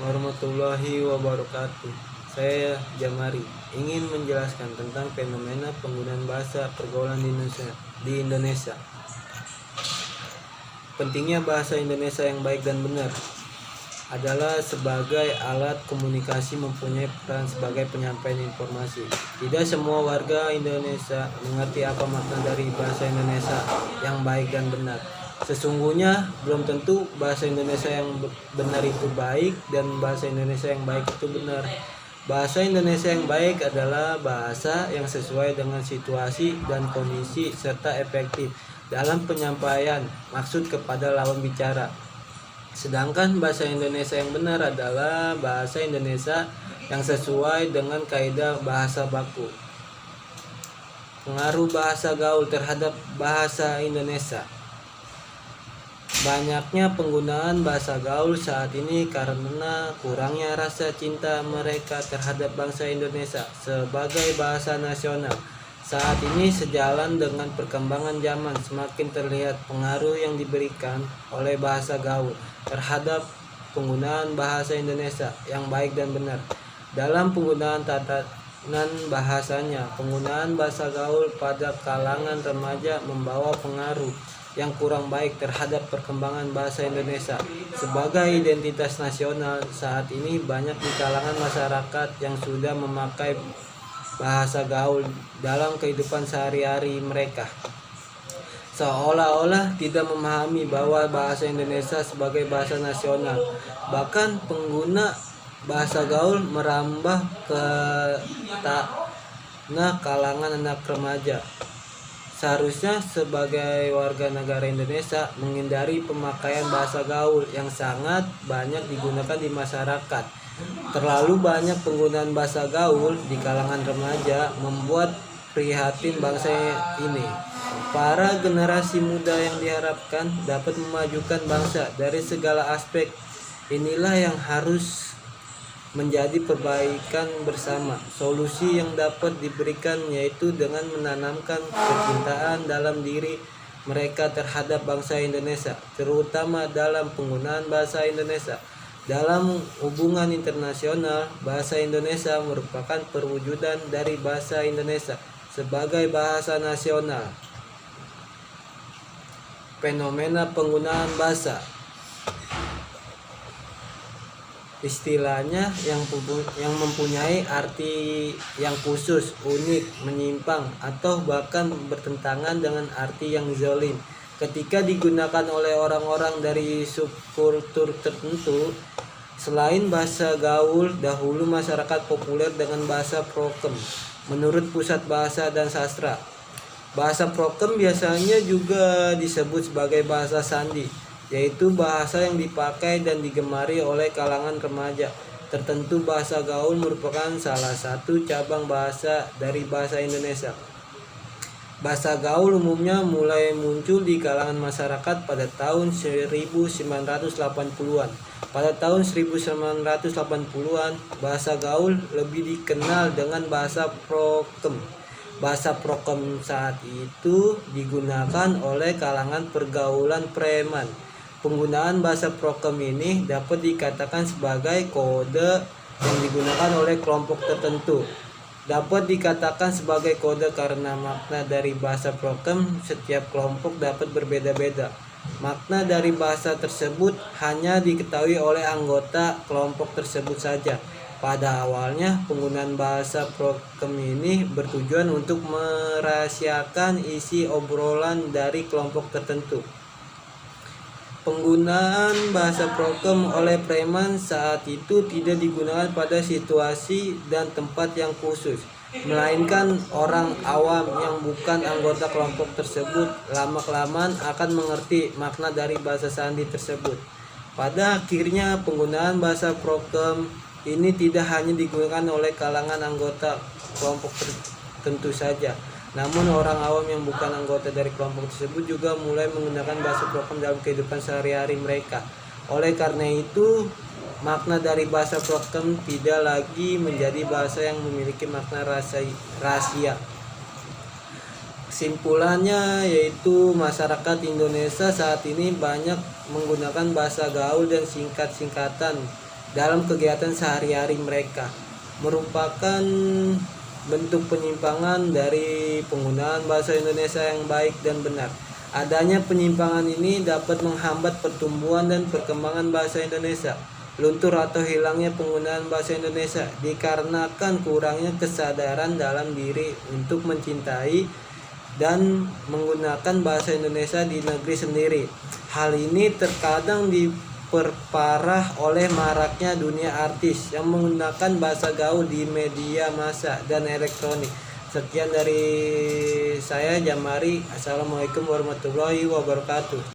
warahmatullahi wabarakatuh. Saya Jamari ingin menjelaskan tentang fenomena penggunaan bahasa pergaulan di Indonesia. Pentingnya bahasa Indonesia yang baik dan benar adalah sebagai alat komunikasi mempunyai peran sebagai penyampaian informasi. Tidak semua warga Indonesia mengerti apa makna dari bahasa Indonesia yang baik dan benar. Sesungguhnya belum tentu bahasa Indonesia yang benar itu baik dan bahasa Indonesia yang baik itu benar. Bahasa Indonesia yang baik adalah bahasa yang sesuai dengan situasi dan kondisi serta efektif dalam penyampaian maksud kepada lawan bicara. Sedangkan bahasa Indonesia yang benar adalah bahasa Indonesia yang sesuai dengan kaidah bahasa baku. Pengaruh bahasa gaul terhadap bahasa Indonesia. Banyaknya penggunaan bahasa gaul saat ini karena kurangnya rasa cinta mereka terhadap bangsa Indonesia sebagai bahasa nasional. Saat ini sejalan dengan perkembangan zaman, semakin terlihat pengaruh yang diberikan oleh bahasa gaul terhadap penggunaan bahasa Indonesia yang baik dan benar. Dalam penggunaan tatanan bahasanya, penggunaan bahasa gaul pada kalangan remaja membawa pengaruh yang kurang baik terhadap perkembangan bahasa Indonesia sebagai identitas nasional. Saat ini banyak di kalangan masyarakat yang sudah memakai bahasa gaul dalam kehidupan sehari-hari mereka, seolah-olah tidak memahami bahwa bahasa Indonesia sebagai bahasa nasional. Bahkan pengguna bahasa gaul merambah ke kalangan anak remaja. Seharusnya sebagai warga negara Indonesia menghindari pemakaian bahasa gaul yang sangat banyak digunakan di masyarakat. Terlalu banyak penggunaan bahasa gaul di kalangan remaja membuat prihatin bangsa ini. Para generasi muda yang diharapkan dapat memajukan bangsa dari segala aspek. Inilah yang harus menjadi perbaikan bersama. Solusi yang dapat diberikan yaitu dengan menanamkan kecintaan dalam diri mereka terhadap bangsa Indonesia, terutama dalam penggunaan bahasa Indonesia. Dalam hubungan internasional, bahasa Indonesia merupakan perwujudan dari bahasa Indonesia sebagai bahasa nasional. Fenomena penggunaan bahasa. Istilahnya yang mempunyai arti yang khusus, unik, menyimpang, atau bahkan bertentangan dengan arti yang zalim ketika digunakan oleh orang-orang dari subkultur tertentu. Selain bahasa gaul, dahulu masyarakat populer dengan bahasa prokem. Menurut Pusat Bahasa dan Sastra, bahasa prokem biasanya juga disebut sebagai bahasa sandi, yaitu bahasa yang dipakai dan digemari oleh kalangan remaja tertentu. Bahasa gaul merupakan salah satu cabang bahasa dari bahasa Indonesia. Bahasa gaul umumnya mulai muncul di kalangan masyarakat pada tahun 1980-an. Pada tahun 1980-an, bahasa gaul lebih dikenal dengan bahasa prokem. Bahasa prokem saat itu digunakan oleh kalangan pergaulan preman. Penggunaan bahasa prokem ini dapat dikatakan sebagai kode yang digunakan oleh kelompok tertentu. Dapat dikatakan sebagai kode karena makna dari bahasa prokem setiap kelompok dapat berbeda-beda. Makna dari bahasa tersebut hanya diketahui oleh anggota kelompok tersebut saja. Pada awalnya, penggunaan bahasa prokem ini bertujuan untuk merahasiakan isi obrolan dari kelompok tertentu. Penggunaan bahasa prokem oleh preman saat itu tidak digunakan pada situasi dan tempat yang khusus, melainkan orang awam yang bukan anggota kelompok tersebut lama-kelamaan akan mengerti makna dari bahasa sandi tersebut. Pada akhirnya, penggunaan bahasa prokem ini tidak hanya digunakan oleh kalangan anggota kelompok tertentu saja, namun orang awam yang bukan anggota dari kelompok tersebut juga mulai menggunakan bahasa prokem dalam kehidupan sehari-hari mereka. Oleh karena itu, makna dari bahasa prokem tidak lagi menjadi bahasa yang memiliki makna rahasia. Kesimpulannya yaitu masyarakat Indonesia saat ini banyak menggunakan bahasa gaul dan singkat-singkatan dalam kegiatan sehari-hari mereka, merupakan bentuk penyimpangan dari penggunaan bahasa Indonesia yang baik dan benar. Adanya penyimpangan ini dapat menghambat pertumbuhan dan perkembangan bahasa Indonesia. Luntur atau hilangnya penggunaan bahasa Indonesia dikarenakan kurangnya kesadaran dalam diri untuk mencintai dan menggunakan bahasa Indonesia di negeri sendiri. Hal ini terkadang diperparah oleh maraknya dunia artis yang menggunakan bahasa gaul di media massa dan elektronik. Sekian dari saya, Jamari. Assalamualaikum warahmatullahi wabarakatuh.